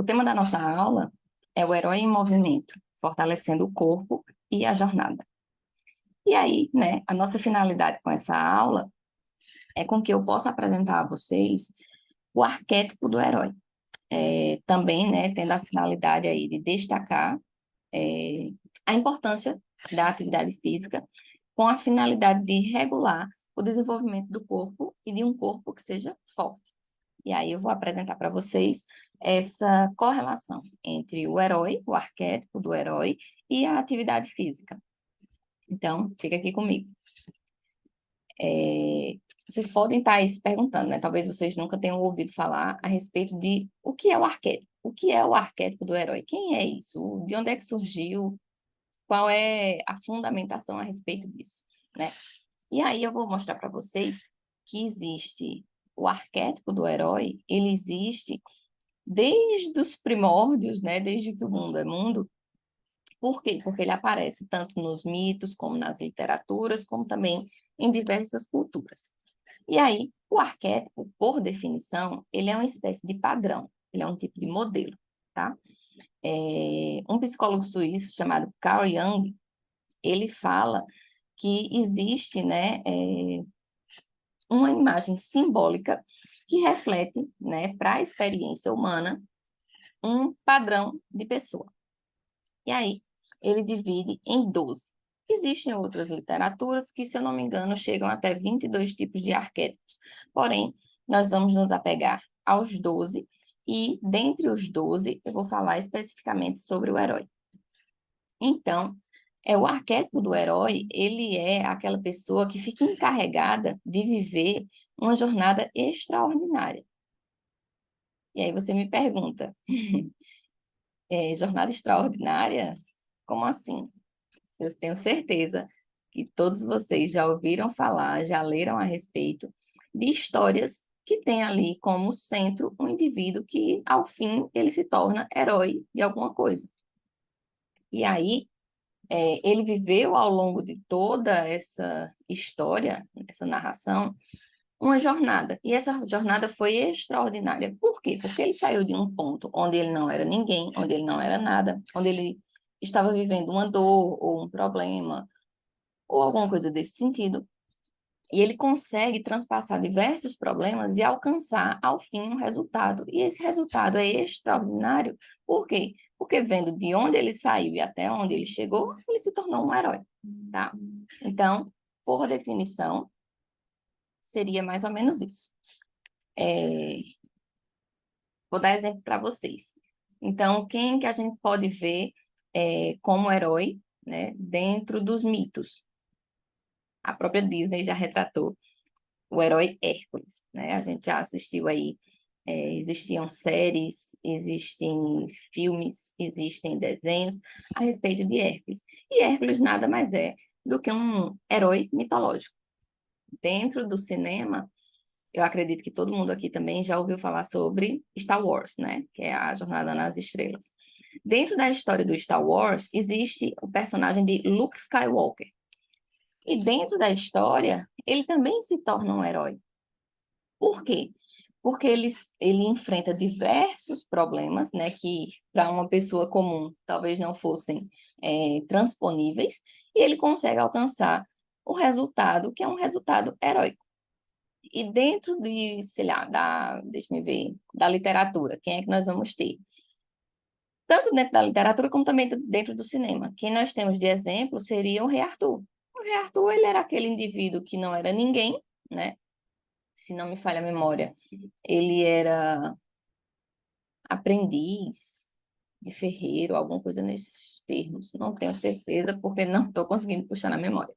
O tema da nossa aula é o herói em movimento, fortalecendo o corpo e a jornada. E aí, né, a nossa finalidade com essa aula é com que eu possa apresentar a vocês o arquétipo do herói. Também, né, tendo a finalidade aí de destacar a importância da atividade física com a finalidade de regular o desenvolvimento do corpo e de um corpo que seja forte. E aí eu vou apresentar para vocês essa correlação entre o herói, o arquétipo do herói, e a atividade física. Então, fica aqui comigo. Vocês podem estar aí se perguntando, né? Talvez vocês nunca tenham ouvido falar a respeito de o que é o arquétipo. O que é o arquétipo do herói? Quem é isso? De onde é que surgiu? Qual é a fundamentação a respeito disso, né? E aí eu vou mostrar para vocês que existe o arquétipo do herói, ele existe desde os primórdios, né? Desde que o mundo é mundo. Por quê? Porque ele aparece tanto nos mitos, como nas literaturas, como também em diversas culturas. E aí, o arquétipo, por definição, ele é uma espécie de padrão, ele é um tipo de modelo, tá? Um psicólogo suíço chamado Carl Jung, ele fala que existe, né, uma imagem simbólica que reflete, né, para a experiência humana, um padrão de pessoa. E aí, ele divide em 12. Existem outras literaturas que, se eu não me engano, chegam até 22 tipos de arquétipos. Porém, nós vamos nos apegar aos 12, e dentre os 12, eu vou falar especificamente sobre o herói. Então, o arquétipo do herói, ele é aquela pessoa que fica encarregada de viver uma jornada extraordinária. E aí você me pergunta, jornada extraordinária? Como assim? Eu tenho certeza que todos vocês já ouviram falar, já leram a respeito de histórias que têm ali como centro um indivíduo que, ao fim, ele se torna herói de alguma coisa. E aí, ele viveu ao longo de toda essa história, essa narração, uma jornada. E essa jornada foi extraordinária. Por quê? Porque ele saiu de um ponto onde ele não era ninguém, onde ele não era nada, onde ele estava vivendo uma dor ou um problema, ou alguma coisa desse sentido, e ele consegue transpassar diversos problemas e alcançar, ao fim, um resultado. E esse resultado é extraordinário. Por quê? Porque vendo de onde ele saiu e até onde ele chegou, ele se tornou um herói, tá? Então, por definição, seria mais ou menos isso. Vou dar exemplo para vocês. Então, quem que a gente pode ver como herói, né, dentro dos mitos? A própria Disney já retratou o herói Hércules, né? A gente já assistiu aí, existiam séries, existem filmes, existem desenhos a respeito de Hércules. E Hércules nada mais é do que um herói mitológico. Dentro do cinema, eu acredito que todo mundo aqui também já ouviu falar sobre Star Wars, né? Que é a Jornada nas Estrelas. Dentro da história do Star Wars, existe o personagem de Luke Skywalker. E dentro da história, ele também se torna um herói. Por quê? Porque ele enfrenta diversos problemas, né, que para uma pessoa comum talvez não fossem transponíveis, e ele consegue alcançar o resultado, que é um resultado heróico. E dentro de, sei lá, deixa eu ver, da literatura, quem é que nós vamos ter? Tanto dentro da literatura como também dentro do cinema. Quem nós temos de exemplo seria o Rei Arthur. O Rei Arthur, ele era aquele indivíduo que não era ninguém, né? Se não me falha a memória, ele era aprendiz de ferreiro, alguma coisa nesses termos. Não tenho certeza, porque não estou conseguindo puxar na memória.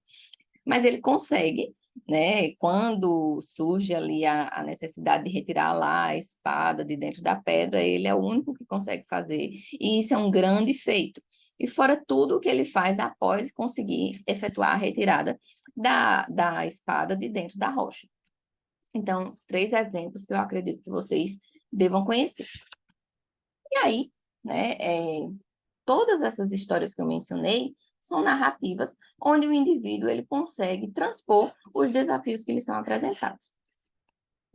Mas ele consegue, né? Quando surge ali a necessidade de retirar lá a espada de dentro da pedra, ele é o único que consegue fazer. E isso é um grande feito. E fora tudo o que ele faz após conseguir efetuar a retirada da espada de dentro da rocha. Então, 3 exemplos que eu acredito que vocês devam conhecer. E aí, né, todas essas histórias que eu mencionei são narrativas onde o indivíduo ele consegue transpor os desafios que lhe são apresentados.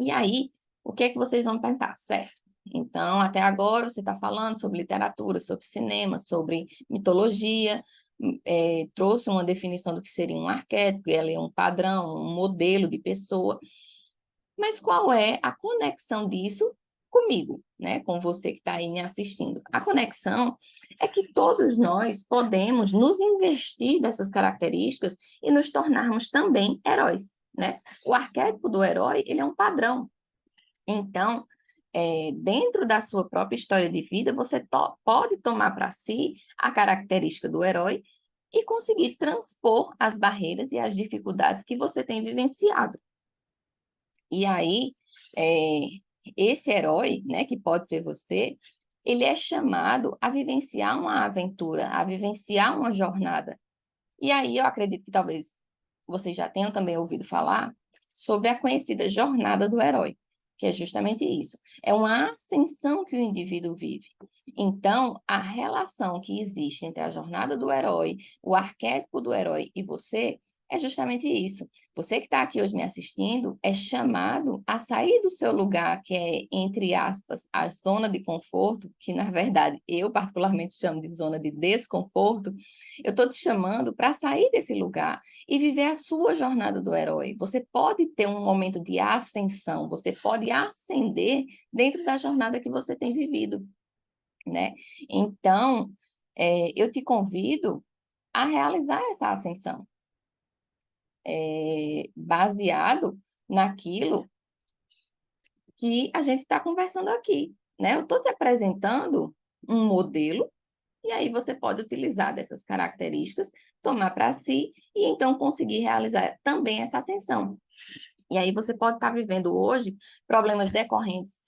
E aí, o que é que vocês vão pensar? Certo, Então, até agora você está falando sobre literatura, sobre cinema, sobre mitologia, trouxe uma definição do que seria um arquétipo, ela é um padrão, um modelo de pessoa. Mas qual é a conexão disso comigo, né? Com você que está aí me assistindo? A conexão é que todos nós podemos nos investir dessas características e nos tornarmos também heróis, né? O arquétipo do herói, ele é um padrão. Então, dentro da sua própria história de vida, você pode tomar para si a característica do herói e conseguir transpor as barreiras e as dificuldades que você tem vivenciado. E aí, é, esse herói, né, que pode ser você, ele é chamado a vivenciar uma aventura, a vivenciar uma jornada. E aí eu acredito que talvez vocês já tenham também ouvido falar sobre a conhecida jornada do herói, que é justamente isso. É uma ascensão que o indivíduo vive. Então, a relação que existe entre a jornada do herói, o arquétipo do herói e você é justamente isso. Você que está aqui hoje me assistindo é chamado a sair do seu lugar, que é, entre aspas, a zona de conforto, que na verdade eu particularmente chamo de zona de desconforto. Eu estou te chamando para sair desse lugar e viver a sua jornada do herói. Você pode ter um momento de ascensão, você pode ascender dentro da jornada que você tem vivido, né? Então, eu te convido a realizar essa ascensão, baseado naquilo que a gente está conversando aqui, né? Eu estou te apresentando um modelo. E aí você pode utilizar dessas características, tomar para si e então conseguir realizar também essa ascensão. E aí você pode estar vivendo hoje problemas decorrentes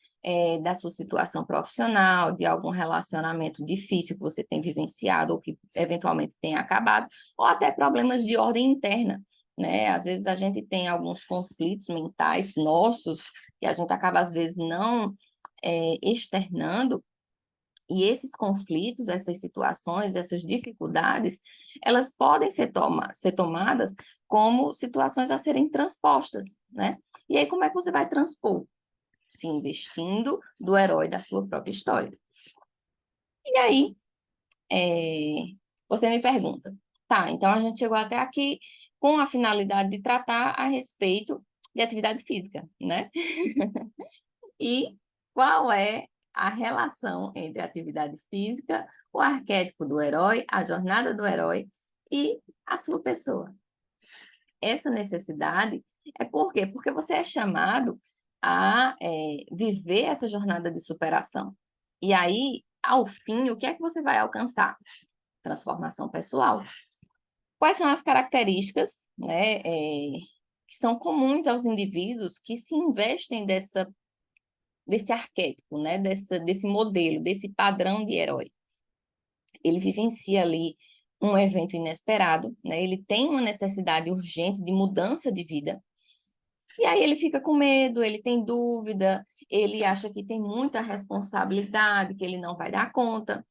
da sua situação profissional, de algum relacionamento difícil que você tem vivenciado ou que eventualmente tenha acabado, ou até problemas de ordem interna, né? Às vezes a gente tem alguns conflitos mentais nossos que a gente acaba às vezes não externando, e esses conflitos, essas situações, essas dificuldades, elas podem ser tomadas como situações a serem transpostas, né? E aí, como é que você vai transpor? Se investindo do herói da sua própria história. E aí, você me pergunta, tá, então a gente chegou até aqui com a finalidade de tratar a respeito de atividade física, né? E qual é a relação entre a atividade física, o arquétipo do herói, a jornada do herói e a sua pessoa? Essa necessidade é por quê? Porque você é chamado a viver essa jornada de superação. E aí, ao fim, o que é que você vai alcançar? Transformação pessoal. Quais são as características, né, que são comuns aos indivíduos que se investem desse arquétipo, né, desse modelo, desse padrão de herói? Ele vivencia ali um evento inesperado, né? Ele tem uma necessidade urgente de mudança de vida, e aí ele fica com medo, ele tem dúvida, ele acha que tem muita responsabilidade, que ele não vai dar conta.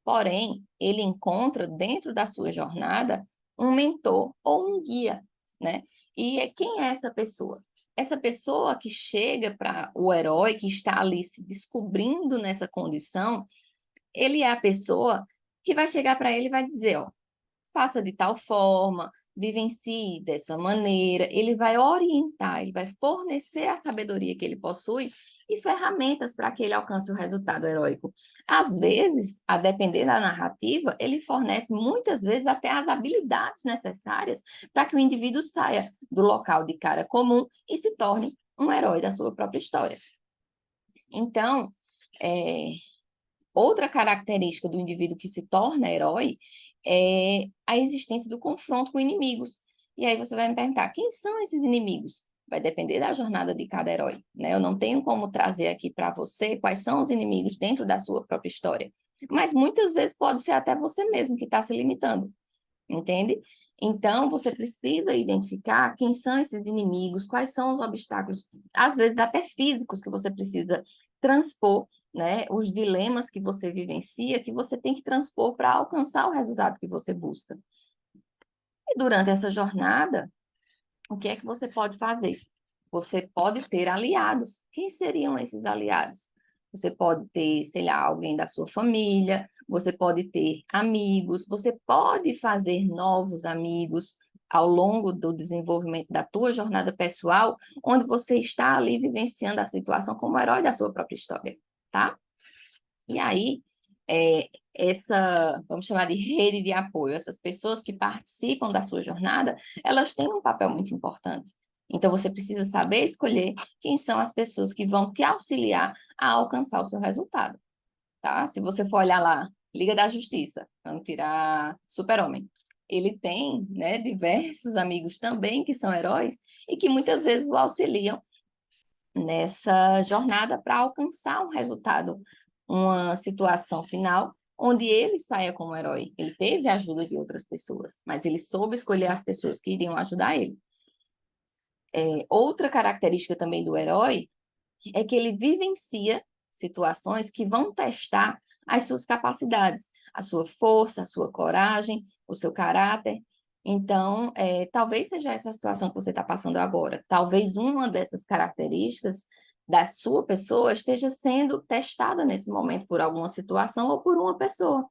Porém, ele encontra dentro da sua jornada um mentor ou um guia, né? E quem é essa pessoa? Essa pessoa que chega para o herói que está ali se descobrindo nessa condição, ele é a pessoa que vai chegar para ele e vai dizer, ó, faça de tal forma, vivencie dessa maneira. Ele vai orientar, ele vai fornecer a sabedoria que ele possui e ferramentas para que ele alcance o resultado heróico. Às vezes, a depender da narrativa, ele fornece muitas vezes até as habilidades necessárias para que o indivíduo saia do local de cara comum e se torne um herói da sua própria história. Então, outra característica do indivíduo que se torna herói é a existência do confronto com inimigos. E aí você vai me perguntar, quem são esses inimigos? Vai depender da jornada de cada herói, né? Eu não tenho como trazer aqui para você quais são os inimigos dentro da sua própria história. Mas muitas vezes pode ser até você mesmo que está se limitando, entende? Então, você precisa identificar quem são esses inimigos, quais são os obstáculos, às vezes até físicos, que você precisa transpor, né? Os dilemas que você vivencia, que você tem que transpor para alcançar o resultado que você busca. E durante essa jornada, o que é que você pode fazer? Você pode ter aliados. Quem seriam esses aliados? você pode ter, sei lá, alguém da sua família, você pode ter amigos, você pode fazer novos amigos ao longo do desenvolvimento da tua jornada pessoal, onde você está ali vivenciando a situação como herói da sua própria história, tá? E aí, vamos chamar de rede de apoio, essas pessoas que participam da sua jornada, elas têm um papel muito importante. Então, você precisa saber escolher quem são as pessoas que vão te auxiliar a alcançar o seu resultado, tá? Se você for olhar lá, Liga da Justiça, vamos tirar Super-Homem. Ele tem, né, diversos amigos também que são heróis e que muitas vezes o auxiliam nessa jornada para alcançar um resultado, uma situação final onde ele saia como herói. Ele teve a ajuda de outras pessoas, mas ele soube escolher as pessoas que iriam ajudar ele. Outra característica também do herói é que ele vivencia situações que vão testar as suas capacidades, a sua força, a sua coragem, o seu caráter. Então, talvez seja essa a situação que você está passando agora. Talvez uma dessas características da sua pessoa esteja sendo testada nesse momento por alguma situação ou por uma pessoa,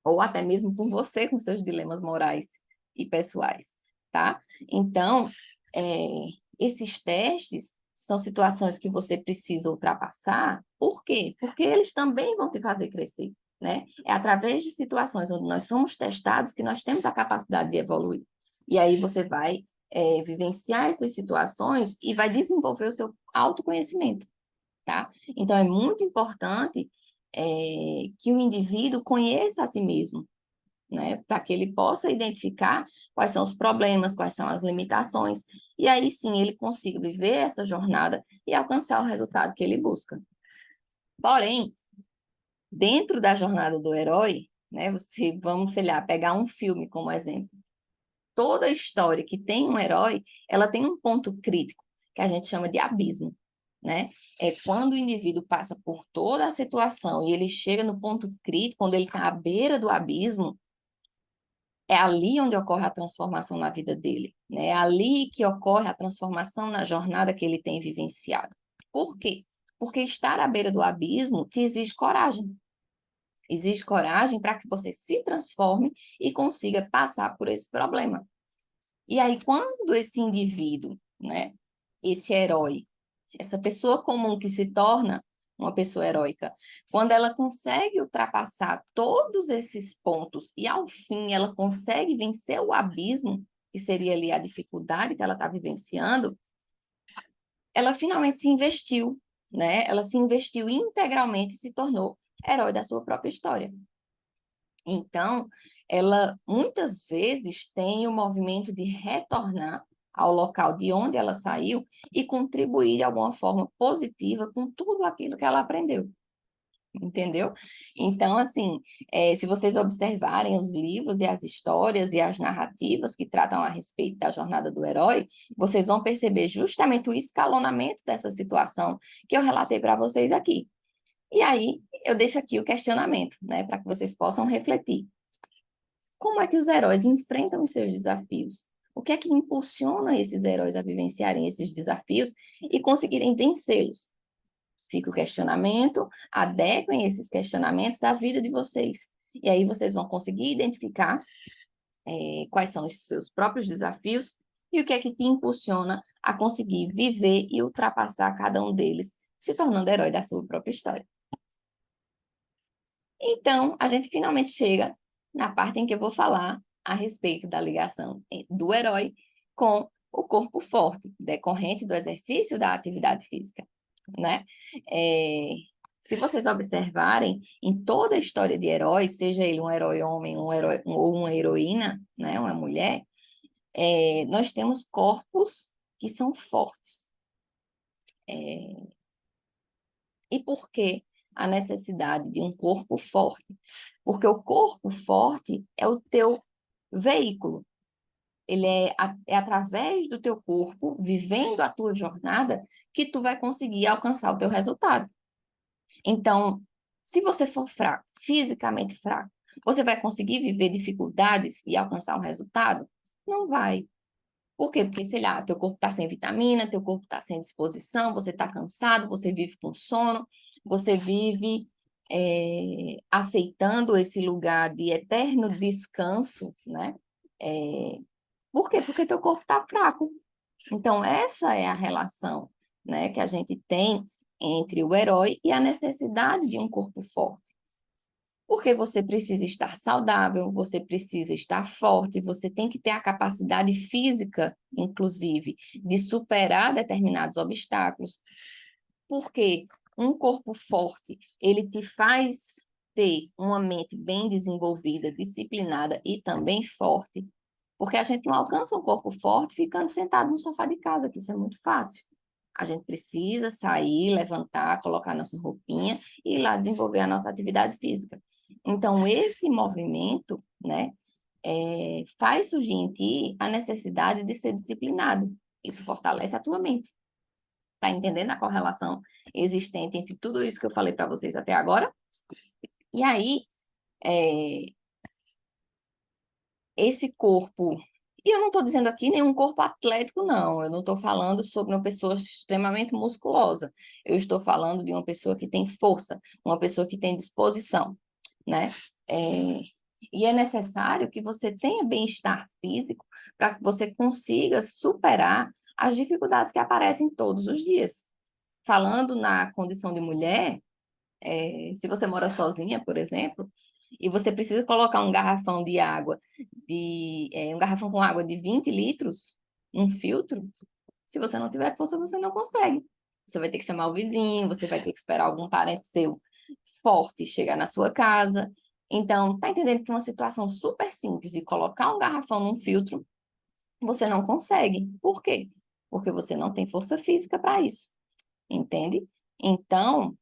ou até mesmo por você com seus dilemas morais e pessoais, tá? Então, é, esses testes são situações que você precisa ultrapassar. Por quê? Porque eles também vão te fazer crescer, né? É através de situações onde nós somos testados que nós temos a capacidade de evoluir. E aí você vai vivenciar essas situações e vai desenvolver o seu autoconhecimento, tá? Então, é muito importante que o indivíduo conheça a si mesmo, né? Para que ele possa identificar quais são os problemas, quais são as limitações, e aí sim ele consiga viver essa jornada e alcançar o resultado que ele busca. Porém, dentro da jornada do herói, né, vamos, sei lá, pegar um filme como exemplo. Toda história que tem um herói, ela tem um ponto crítico, que a gente chama de abismo, né? É quando o indivíduo passa por toda a situação e ele chega no ponto crítico, quando ele está à beira do abismo, é ali onde ocorre a transformação na vida dele, né? É ali que ocorre a transformação na jornada que ele tem vivenciado. Por quê? Porque estar à beira do abismo te exige coragem. Exige coragem para que você se transforme e consiga passar por esse problema. E aí, quando esse indivíduo, né, esse herói, essa pessoa comum que se torna uma pessoa heróica, quando ela consegue ultrapassar todos esses pontos e, ao fim, ela consegue vencer o abismo, que seria ali a dificuldade que ela está vivenciando, ela finalmente se investiu, né? Ela se investiu integralmente e se tornou herói da sua própria história. Então, ela muitas vezes tem o movimento de retornar ao local de onde ela saiu e contribuir de alguma forma positiva com tudo aquilo que ela aprendeu. Entendeu? Então, assim, se vocês observarem os livros e as histórias e as narrativas que tratam a respeito da jornada do herói, vocês vão perceber justamente o escalonamento dessa situação que eu relatei para vocês aqui. E aí, eu deixo aqui o questionamento, né, para que vocês possam refletir. Como é que os heróis enfrentam os seus desafios? O que é que impulsiona esses heróis a vivenciarem esses desafios e conseguirem vencê-los? Fica o questionamento, adequem esses questionamentos à vida de vocês. E aí vocês vão conseguir identificar quais são os seus próprios desafios e o que é que te impulsiona a conseguir viver e ultrapassar cada um deles, se tornando herói da sua própria história. Então, a gente finalmente chega na parte em que eu vou falar a respeito da ligação do herói com o corpo forte, decorrente do exercício da atividade física, né? Se vocês observarem, em toda a história de heróis, seja ele um herói homem, um herói, ou uma heroína, né, uma mulher, nós temos corpos que são fortes. E por que a necessidade de um corpo forte? Porque o corpo forte é o teu veículo. Ele é através do teu corpo, vivendo a tua jornada, que tu vai conseguir alcançar o teu resultado. Então, se você for fraco, fisicamente fraco, você vai conseguir viver dificuldades e alcançar um resultado? Não vai. Por quê? Porque, sei lá, teu corpo está sem vitamina, teu corpo está sem disposição, você está cansado, você vive com sono, você vive aceitando esse lugar de eterno descanso, né? É, por quê? Porque teu corpo está fraco. Então, essa é a relação, né, que a gente tem entre o herói e a necessidade de um corpo forte. Porque você precisa estar saudável, você precisa estar forte, você tem que ter a capacidade física, inclusive, de superar determinados obstáculos. Porque um corpo forte, ele te faz ter uma mente bem desenvolvida, disciplinada e também forte. Porque a gente não alcança um corpo forte ficando sentado no sofá de casa, que isso é muito fácil. A gente precisa sair, levantar, colocar nossa roupinha e ir lá desenvolver a nossa atividade física. Então, esse movimento, né, faz surgir em ti a necessidade de ser disciplinado. Isso fortalece a tua mente. Tá entendendo a correlação existente entre tudo isso que eu falei para vocês até agora? E aí, é, esse corpo. E eu não estou dizendo aqui nenhum corpo atlético, não. Eu não estou falando sobre uma pessoa extremamente musculosa. Eu estou falando de uma pessoa que tem força, uma pessoa que tem disposição, né? É, e é necessário que você tenha bem-estar físico para que você consiga superar as dificuldades que aparecem todos os dias. Falando na condição de mulher, se você mora sozinha, por exemplo, e você precisa colocar um garrafão de água, um garrafão com água de 20 litros, um filtro, se você não tiver força, você não consegue. Você vai ter que chamar o vizinho, você vai ter que esperar algum parente seu forte chegar na sua casa. Então, tá entendendo que uma situação super simples de colocar um garrafão num filtro, você não consegue. Por quê? Porque você não tem força física para isso, entende? Então,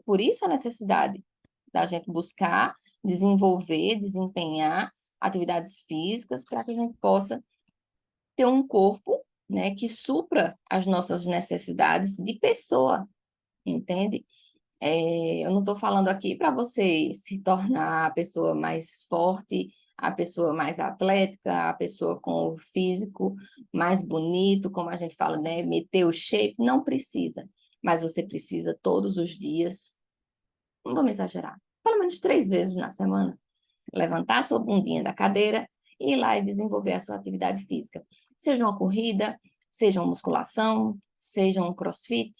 por isso a necessidade da gente buscar, desenvolver, desempenhar atividades físicas para que a gente possa ter um corpo, né, que supra as nossas necessidades de pessoa, entende? Eu não estou falando aqui para você se tornar a pessoa mais forte, a pessoa mais atlética, a pessoa com o físico mais bonito, como a gente fala, né? Meter o shape, não precisa. Mas você precisa todos os dias, não vamos exagerar, pelo menos 3 vezes na semana, levantar a sua bundinha da cadeira e ir lá e desenvolver a sua atividade física. Seja uma corrida, seja uma musculação, seja um crossfit,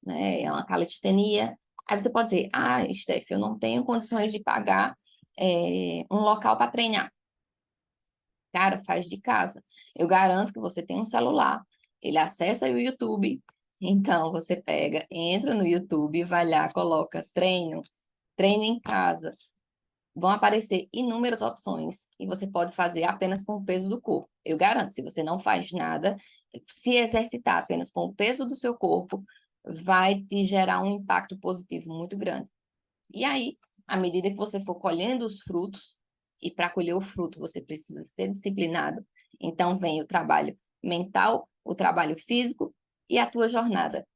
né, uma calistenia. Aí você pode dizer, Steph, eu não tenho condições de pagar um local para treinar. Cara, faz de casa. Eu garanto que você tem um celular, ele acessa o YouTube, então você pega, entra no YouTube, vai lá, coloca treino em casa, vão aparecer inúmeras opções e você pode fazer apenas com o peso do corpo. Eu garanto, se você não faz nada, se exercitar apenas com o peso do seu corpo, vai te gerar um impacto positivo muito grande. E aí, à medida que você for colhendo os frutos, e para colher o fruto você precisa ser disciplinado, então vem o trabalho mental, o trabalho físico e a tua jornada,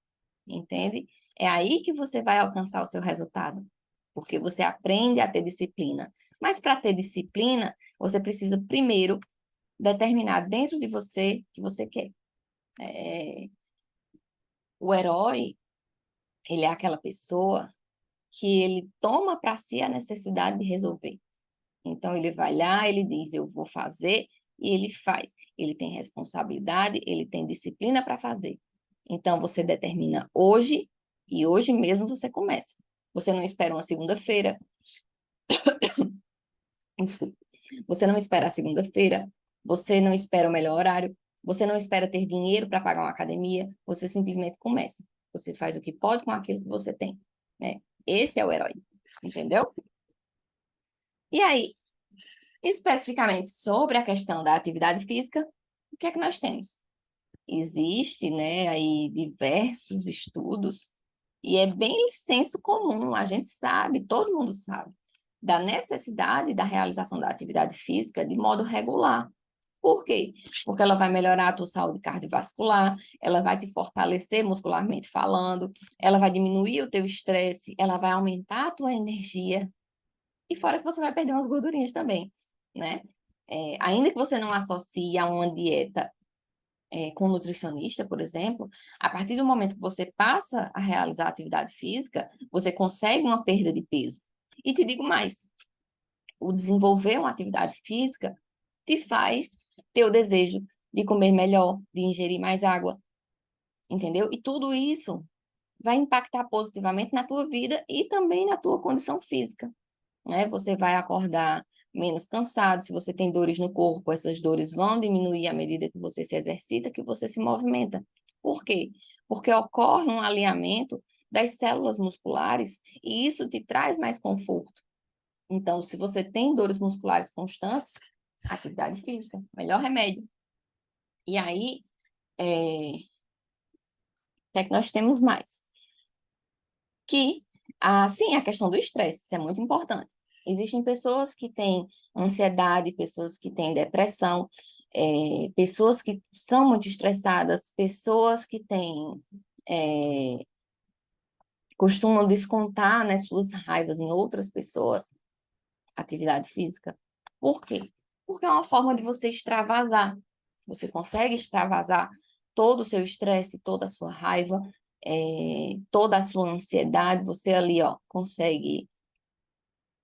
entende? É aí que você vai alcançar o seu resultado, porque você aprende a ter disciplina. Mas para ter disciplina, você precisa primeiro determinar dentro de você o que você quer. É, o herói, ele é aquela pessoa que ele toma para si a necessidade de resolver. Então ele vai lá, ele diz, eu vou fazer, e ele faz. Ele tem responsabilidade, ele tem disciplina para fazer. Então você determina hoje, e hoje mesmo você começa. Você não espera uma segunda-feira, desculpa. Você não espera a segunda-feira, você não espera o melhor horário, você não espera ter dinheiro para pagar uma academia, você simplesmente começa. Você faz o que pode com aquilo que você tem, né? Esse é o herói, entendeu? E aí, especificamente sobre a questão da atividade física, o que é que nós temos? Existe, né, aí diversos estudos e é bem senso comum, a gente sabe, todo mundo sabe, da necessidade da realização da atividade física de modo regular. Por quê? Porque ela vai melhorar a tua saúde cardiovascular, ela vai te fortalecer muscularmente falando, ela vai diminuir o teu estresse, ela vai aumentar a tua energia, e fora que você vai perder umas gordurinhas também, né? Ainda que você não associe a uma dieta com um nutricionista, por exemplo, a partir do momento que você passa a realizar atividade física, você consegue uma perda de peso. E te digo mais, o desenvolver uma atividade física te faz ter o desejo de comer melhor, de ingerir mais água, entendeu? E tudo isso vai impactar positivamente na tua vida e também na tua condição física, né? Você vai acordar menos cansado, se você tem dores no corpo, essas dores vão diminuir à medida que você se exercita, que você se movimenta. Por quê? Porque ocorre um alinhamento das células musculares e isso te traz mais conforto. Então, se você tem dores musculares constantes, atividade física, melhor remédio. E aí, o que é que nós temos mais? Sim, a questão do estresse, isso é muito importante. Existem pessoas que têm ansiedade, pessoas que têm depressão, pessoas que são muito estressadas, pessoas que têm, costumam descontar, né, suas raivas em outras pessoas, atividade física. Por quê? Porque é uma forma de você extravasar. Você consegue extravasar todo o seu estresse, toda a sua raiva, toda a sua ansiedade. Você ali, ó, consegue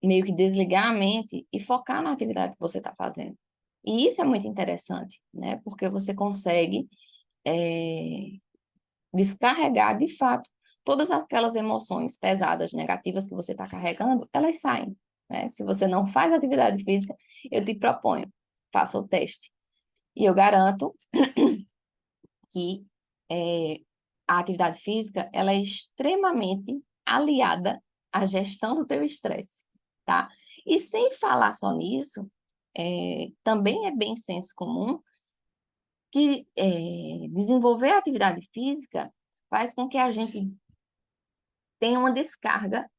meio que desligar a mente e focar na atividade que você está fazendo. E isso é muito interessante, né? Porque você consegue descarregar de fato todas aquelas emoções pesadas, negativas que você está carregando, elas saem, né? Se você não faz atividade física, eu te proponho, faça o teste. E eu garanto que a atividade física, ela é extremamente aliada à gestão do teu estresse, tá? E sem falar só nisso, também é bem senso comum que desenvolver a atividade física faz com que a gente tenha uma descarga,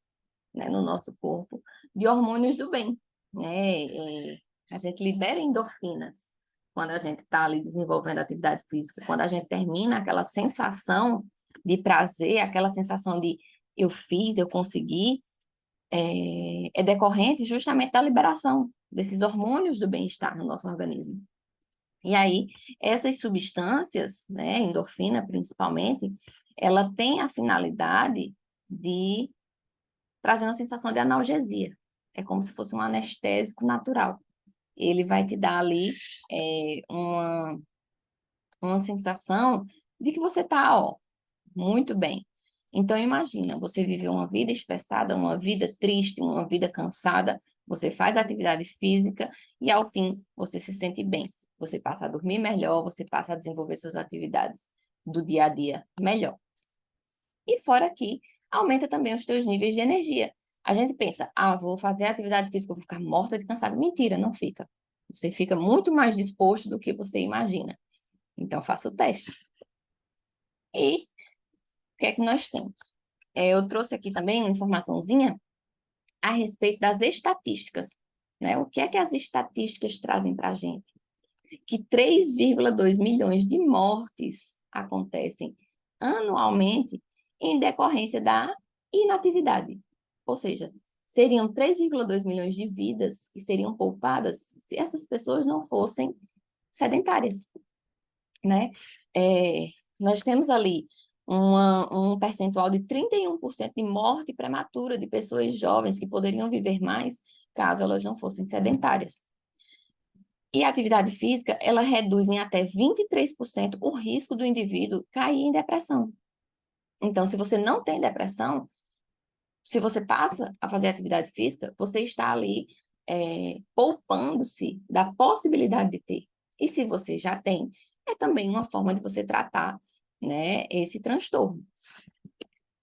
né, no nosso corpo de hormônios do bem, né? A gente libera endorfinas quando a gente está ali desenvolvendo atividade física, quando a gente termina aquela sensação de prazer, aquela sensação de eu fiz, eu consegui, é decorrente justamente da liberação desses hormônios do bem-estar no nosso organismo. E aí, essas substâncias, né, endorfina principalmente, ela tem a finalidade de trazer uma sensação de analgesia. É como se fosse um anestésico natural. Ele vai te dar ali uma sensação de que você está, ó, muito bem. Então, imagina, você vive uma vida estressada, uma vida triste, uma vida cansada, você faz atividade física e, ao fim, você se sente bem. Você passa a dormir melhor, você passa a desenvolver suas atividades do dia a dia melhor. E fora que aumenta também os teus níveis de energia. A gente pensa, vou fazer atividade física, vou ficar morta de cansado. Mentira, não fica. Você fica muito mais disposto do que você imagina. Então, faça o teste. E o que é que nós temos? Eu trouxe aqui também uma informaçãozinha a respeito das estatísticas, né? O que é que as estatísticas trazem para a gente? Que 3,2 milhões de mortes acontecem anualmente em decorrência da inatividade. Ou seja, seriam 3,2 milhões de vidas que seriam poupadas se essas pessoas não fossem sedentárias, né? Nós temos ali um percentual de 31% de morte prematura de pessoas jovens que poderiam viver mais caso elas não fossem sedentárias. E a atividade física, ela reduz em até 23% o risco do indivíduo cair em depressão. Então, se você não tem depressão, se você passa a fazer atividade física, você está ali poupando-se da possibilidade de ter. E se você já tem, é também uma forma de você tratar, né, esse transtorno.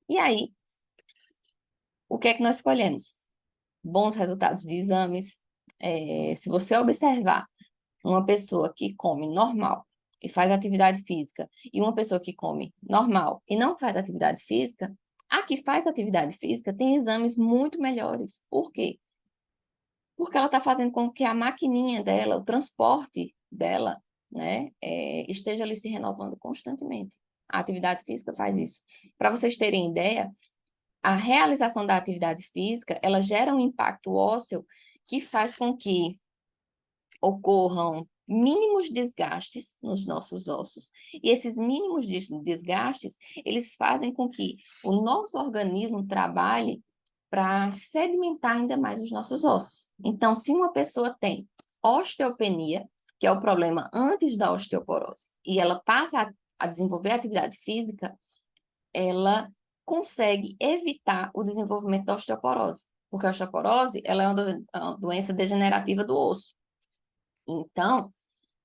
E aí, o que é que nós escolhemos? Bons resultados de exames. Se você observar uma pessoa que come normal e faz atividade física, e uma pessoa que come normal e não faz atividade física, a que faz atividade física tem exames muito melhores. Por quê? Porque ela está fazendo com que a maquininha dela, o transporte dela, né, esteja ali se renovando constantemente. A atividade física faz isso. Para vocês terem ideia, a realização da atividade física, ela gera um impacto ósseo que faz com que ocorram mínimos desgastes nos nossos ossos. E esses mínimos desgastes, eles fazem com que o nosso organismo trabalhe para sedimentar ainda mais os nossos ossos. Então, se uma pessoa tem osteopenia, que é o problema antes da osteoporose, e ela passa a desenvolver atividade física, ela consegue evitar o desenvolvimento da osteoporose, porque a osteoporose ela é uma doença degenerativa do osso. Então,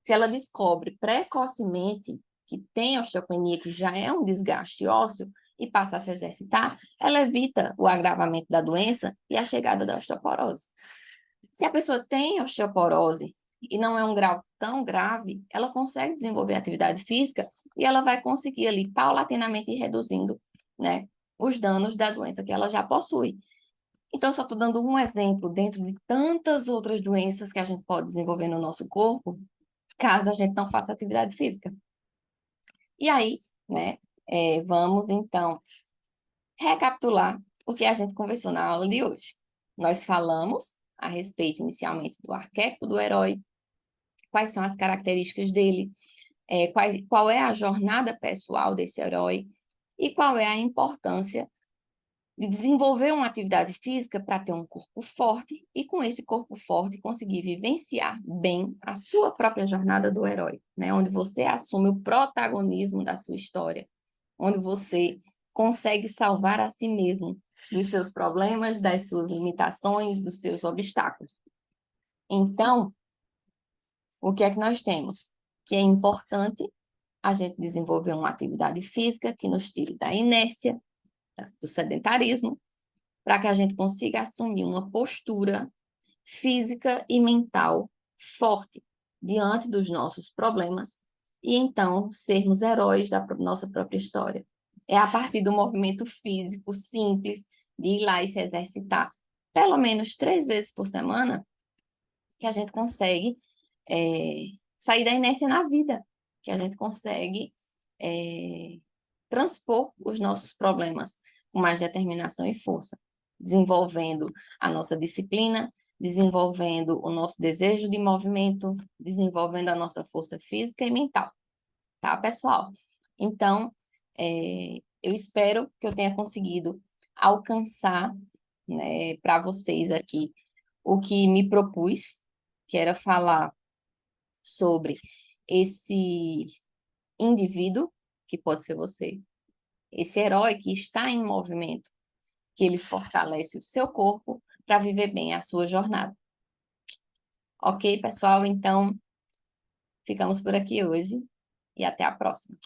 se ela descobre precocemente que tem osteopenia, que já é um desgaste ósseo, e passa a se exercitar, ela evita o agravamento da doença e a chegada da osteoporose. Se a pessoa tem osteoporose e não é um grau tão grave, ela consegue desenvolver atividade física e ela vai conseguir ali paulatinamente ir reduzindo, né, os danos da doença que ela já possui. Então, só estou dando um exemplo dentro de tantas outras doenças que a gente pode desenvolver no nosso corpo, caso a gente não faça atividade física. E aí, né, vamos então recapitular o que a gente conversou na aula de hoje. Nós falamos a respeito inicialmente do arquétipo do herói, quais são as características dele, qual é a jornada pessoal desse herói e qual é a importância de desenvolver uma atividade física para ter um corpo forte e, com esse corpo forte, conseguir vivenciar bem a sua própria jornada do herói, né? Onde você assume o protagonismo da sua história, onde você consegue salvar a si mesmo dos seus problemas, das suas limitações, dos seus obstáculos. Então, o que é que nós temos? Que é importante a gente desenvolver uma atividade física que nos tire da inércia, do sedentarismo, para que a gente consiga assumir uma postura física e mental forte diante dos nossos problemas e então sermos heróis da nossa própria história. É a partir do movimento físico simples de ir lá e se exercitar pelo menos 3 vezes por semana que a gente consegue sair da inércia na vida, que a gente consegue transpor os nossos problemas com mais determinação e força, desenvolvendo a nossa disciplina, desenvolvendo o nosso desejo de movimento, desenvolvendo a nossa força física e mental, tá, pessoal? Então, eu espero que eu tenha conseguido alcançar, né, para vocês aqui o que me propus, que era falar sobre esse indivíduo, que pode ser você, esse herói que está em movimento, que ele fortalece o seu corpo para viver bem a sua jornada. Ok, pessoal? Então, ficamos por aqui hoje e até a próxima.